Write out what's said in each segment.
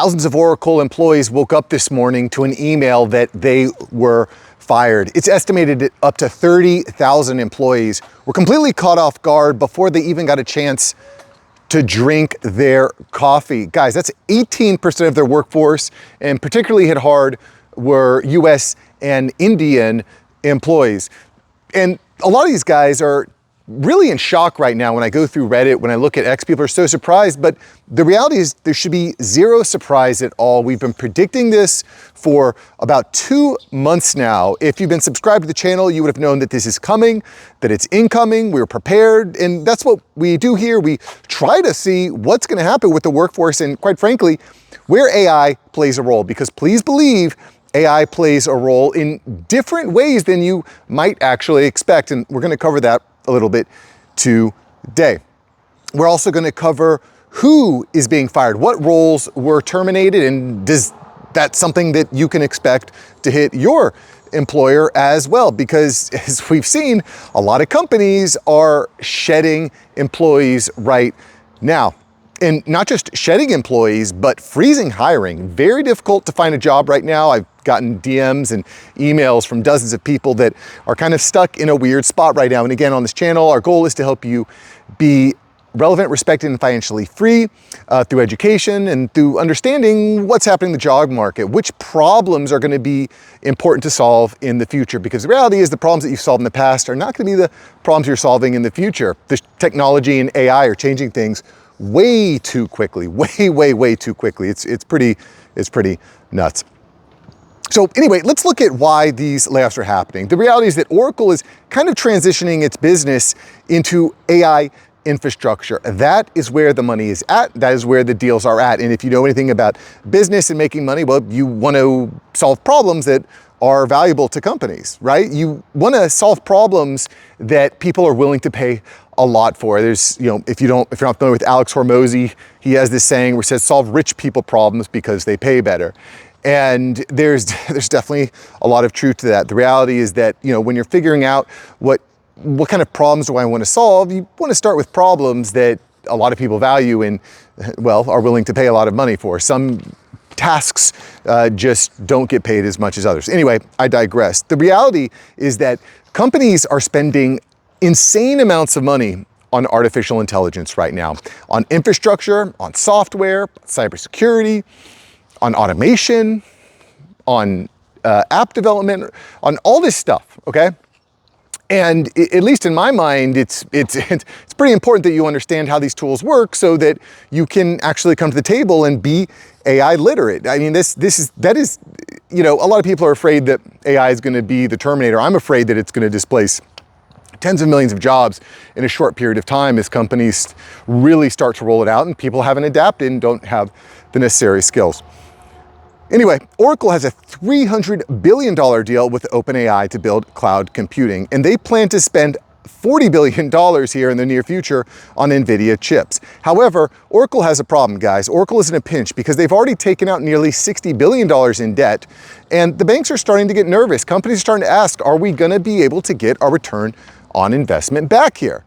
Thousands of Oracle employees woke up this morning to an email that they were fired. It's estimated that up to 30,000 employees were completely caught off guard before they even got a chance to drink their coffee. Guys, that's 18% of their workforce, and particularly hit hard were US and Indian employees. And a lot of these guys are really in shock right now. When I go through Reddit, when I look at X, people are so surprised, but the reality is there should be zero surprise at all. We've been predicting this for about 2 months now. If you've been subscribed to the channel, you would have known that this is coming, that it's incoming, we're prepared, and that's what we do here. We try to see what's gonna happen with the workforce and, quite frankly, where AI plays a role, because please believe AI plays a role in different ways than you might actually expect, and we're gonna cover that a little bit today. We're also going to cover who is being fired, what roles were terminated, and does that something that you can expect to hit your employer as well? Because as we've seen, a lot of companies are shedding employees right now. And not just shedding employees, but freezing hiring. Very difficult to find a job right now. I've gotten DMs and emails from dozens of people that are kind of stuck in a weird spot right now. And again, on this channel, our goal is to help you be relevant, respected, and financially free through education and through understanding what's happening in the job market, which problems are going to be important to solve in the future. Because the reality is the problems that you've solved in the past are not going to be the problems you're solving in the future. The technology and AI are changing things way too quickly, way too quickly. It's pretty nuts. So anyway, let's look at why these layoffs are happening. The reality is that Oracle is kind of transitioning its business into AI infrastructure. That is where the money is at. That is where the deals are at. And if you know anything about business and making money, well, you want to solve problems that are valuable to companies, right? You want to solve problems that people are willing to pay a lot for. There's, if you're not familiar with Alex Hormozy, he has this saying where he says, solve rich people problems because they pay better. And there's definitely a lot of truth to that. The reality is that, when you're figuring out what kind of problems do I want to solve, you want to start with problems that a lot of people value and, well, are willing to pay a lot of money for. Some tasks just don't get paid as much as others. Anyway, I digress. The reality is that companies are spending insane amounts of money on artificial intelligence right now, on infrastructure, on software, cybersecurity, on automation, on app development, on all this stuff, okay? And at least in my mind, it's pretty important that you understand how these tools work so that you can actually come to the table and be AI literate. I mean, that is, a lot of people are afraid that AI is going to be the Terminator. I'm afraid that it's going to displace tens of millions of jobs in a short period of time as companies really start to roll it out and people haven't adapted and don't have the necessary skills. Anyway, Oracle has a $300 billion deal with OpenAI to build cloud computing, and they plan to spend $40 billion here in the near future on NVIDIA chips. However, Oracle has a problem, guys. Oracle is in a pinch because they've already taken out nearly $60 billion in debt, and the banks are starting to get nervous. Companies are starting to ask, are we going to be able to get our return on investment back here?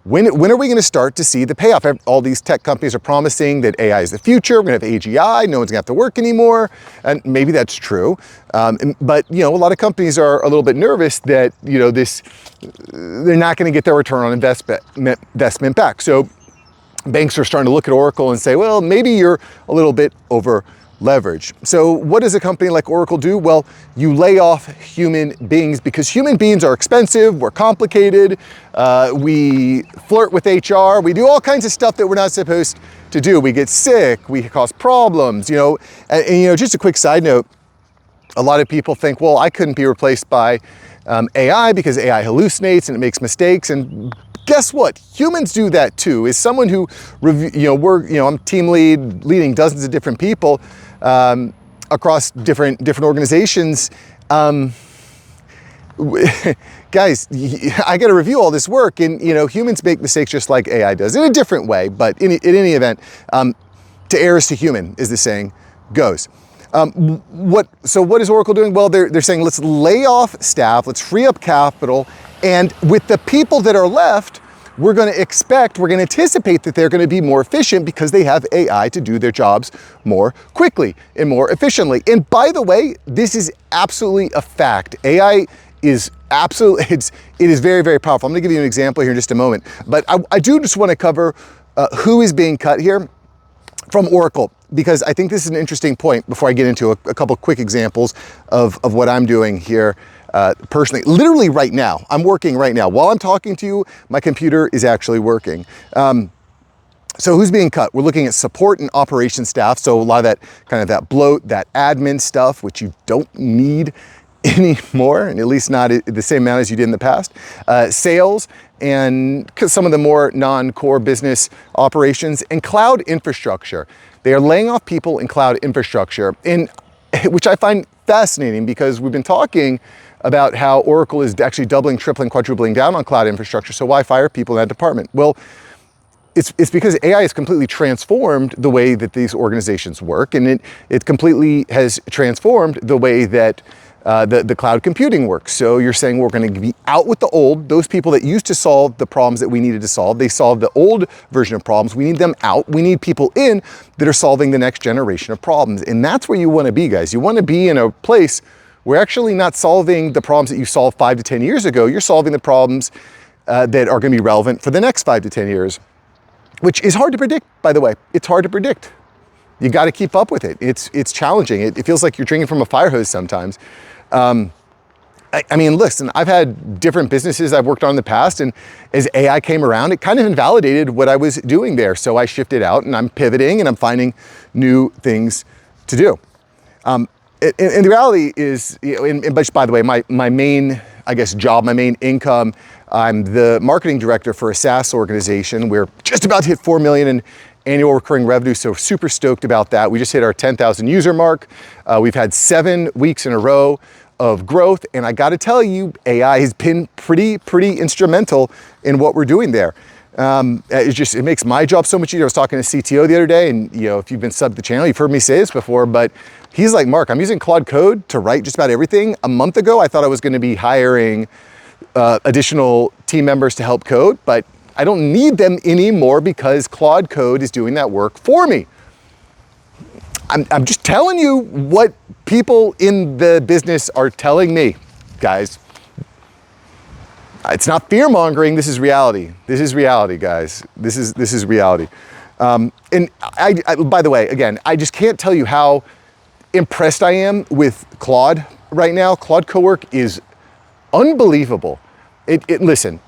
When are we going to start to see the payoff? All these tech companies are promising that AI is the future. We're going to have AGI. No one's going to have to work anymore. And maybe that's true. But, a lot of companies are a little bit nervous that, they're not going to get their return on investment back. So banks are starting to look at Oracle and say, well, maybe you're a little bit over leverage. So what does a company like Oracle do? Well, you lay off human beings because human beings are expensive, we're complicated, we flirt with HR, we do all kinds of stuff that we're not supposed to do. We get sick, we cause problems, and just a quick side note, a lot of people think, well, I couldn't be replaced by AI because AI hallucinates and it makes mistakes, and guess what? Humans do that too. As someone who, I'm team lead, leading dozens of different people across different organizations. Guys, I got to review all this work, and humans make mistakes just like AI does in a different way. But in any event, to err is to human, as the saying goes. What is Oracle doing? Well, they're saying, let's lay off staff, let's free up capital, and with the people that are left, we're going to anticipate that they're going to be more efficient because they have AI to do their jobs more quickly and more efficiently. And by the way, this is absolutely a fact. AI is absolutely, it is very, very powerful. I'm going to give you an example here in just a moment, but I do just want to cover who is being cut here from Oracle, because I think this is an interesting point before I get into a couple quick examples of what I'm doing here personally. Literally right now, I'm working right now. While I'm talking to you, my computer is actually working. So who's being cut? We're looking at support and operations staff. So a lot of that kind of that bloat, that admin stuff, which you don't need anymore, and at least not the same amount as you did in the past. Sales and some of the more non-core business operations and cloud infrastructure. They are laying off people in cloud infrastructure, which I find fascinating because we've been talking about how Oracle is actually doubling, tripling, quadrupling down on cloud infrastructure. So why fire people in that department? Well, it's because AI has completely transformed the way that these organizations work, and it completely has transformed the way that the cloud computing works. So you're saying we're going to be out with the old, those people that used to solve the problems that we needed to solve. They solved the old version of problems. We need them out. We need people in that are solving the next generation of problems. And that's where you want to be, guys. You want to be in a place where actually not solving the problems that you solved 5 to 10 years ago. You're solving the problems that are going to be relevant for the next 5 to 10 years, which is hard to predict, by the way. It's hard to predict. You got to keep up with it. It's challenging. It feels like you're drinking from a fire hose sometimes. I mean, listen, I've had different businesses I've worked on in the past, and as AI came around, it kind of invalidated what I was doing there. So I shifted out and I'm pivoting and I'm finding new things to do. And the reality is, but by the way, my main, I guess, job, my main income, I'm the marketing director for a SaaS organization. We're just about to hit 4 million in annual recurring revenue, so super stoked about that. We just hit our 10,000 user mark. We've had 7 weeks in a row of growth, and I gotta tell you, AI has been pretty instrumental in what we're doing there. It makes my job so much easier. I was talking to CTO the other day, and if you've been subbed to the channel, you've heard me say this before, but he's like, Mark, I'm using Claude Code to write just about everything. A month ago, I thought I was gonna be hiring additional team members to help code, but I don't need them anymore because Claude Code is doing that work for me. I'm just telling you what people in the business are telling me, guys. It's not fear-mongering, this is reality. This is reality, guys. This is reality. And I, by the way, again, I just can't tell you how impressed I am with Claude right now. Claude Cowork is unbelievable. Listen,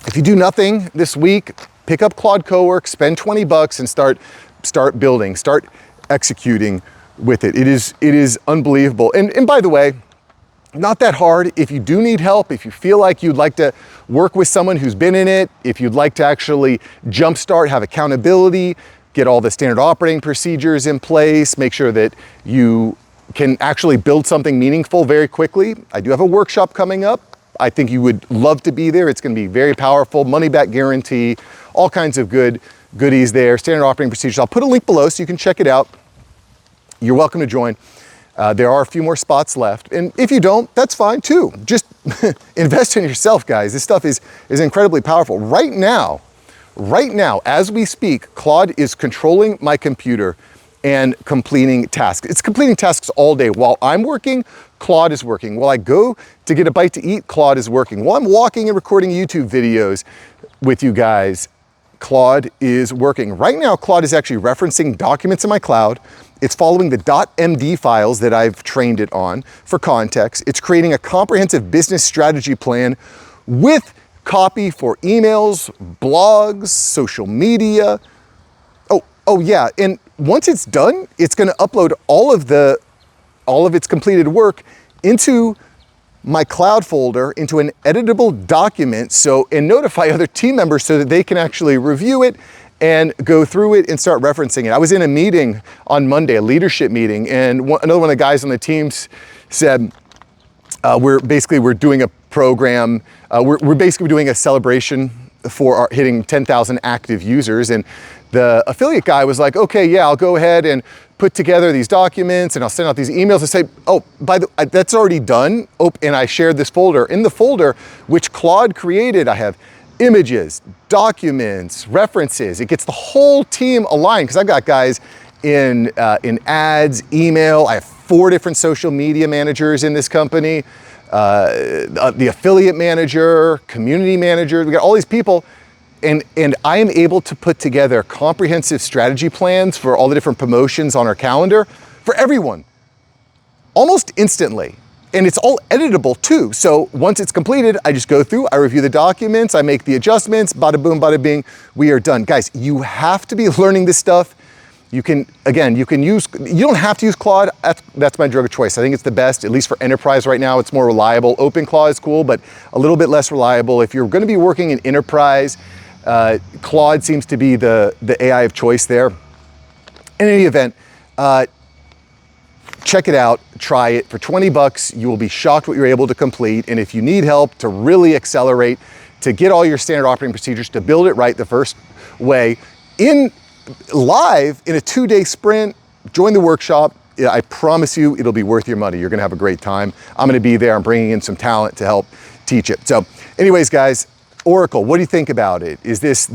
if you do nothing this week, pick up Claude Cowork, spend $20 and start building, start executing with it. It is unbelievable. And by the way, not that hard. If you do need help, if you feel like you'd like to work with someone who's been in it, if you'd like to actually jumpstart, have accountability, get all the standard operating procedures in place, make sure that you can actually build something meaningful very quickly. I do have a workshop coming up. I think you would love to be there. It's going to be very powerful, money back guarantee, all kinds of goodies there, standard operating procedures. I'll put a link below so you can check it out. You're welcome to join. There are a few more spots left. And if you don't, that's fine too. Just invest in yourself, guys. This stuff is incredibly powerful. Right now, as we speak, Claude is controlling my computer and completing tasks. It's completing tasks all day. While I'm working, Claude is working. While I go to get a bite to eat, Claude is working. While I'm walking and recording YouTube videos with you guys, Claude is working. Right now, Claude is actually referencing documents in my cloud. It's following the .md files that I've trained it on for context. It's creating a comprehensive business strategy plan with copy for emails, blogs, social media. Oh yeah, and once it's done, it's gonna upload all of its completed work into my cloud folder, into an editable document, and notify other team members so that they can actually review it and go through it and start referencing it. I was in a meeting on Monday, a leadership meeting, and another one of the guys on the teams said, we're doing a program, we're basically doing a celebration for our hitting 10,000 active users, and the affiliate guy was like, okay, yeah, I'll go ahead and put together these documents and I'll send out these emails and say, oh, that's already done. Oh, and I shared this folder. In the folder, which Claude created, I have images, documents, references. It gets the whole team aligned, because I've got guys in ads, email. I have 4 different social media managers in this company, the affiliate manager, community manager. We got all these people, and I am able to put together comprehensive strategy plans for all the different promotions on our calendar for everyone, almost instantly. And it's all editable too. So once it's completed, I just go through, I review the documents, I make the adjustments, bada boom, bada bing, we are done. Guys, you have to be learning this stuff. You don't have to use Claude. That's my drug of choice. I think it's the best, at least for enterprise right now. It's more reliable. OpenClaw is cool, but a little bit less reliable. If you're gonna be working in enterprise, Claude seems to be the AI of choice there. In any event, check it out, try it. For 20 bucks, you will be shocked what you're able to complete. And if you need help to really accelerate, to get all your standard operating procedures, to build it right the first way, live in a 2-day sprint, join the workshop. I promise you it'll be worth your money. You're gonna have a great time. I'm gonna be there. I'm bringing in some talent to help teach it. So anyways, guys, Oracle, what do you think about it? Is this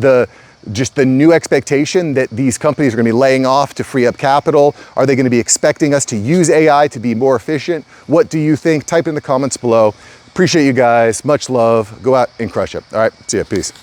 just the new expectation that these companies are gonna be laying off to free up capital? Are they gonna be expecting us to use AI to be more efficient? What do you think? Type in the comments below. Appreciate you guys, much love. Go out and crush it. All right, see ya, peace.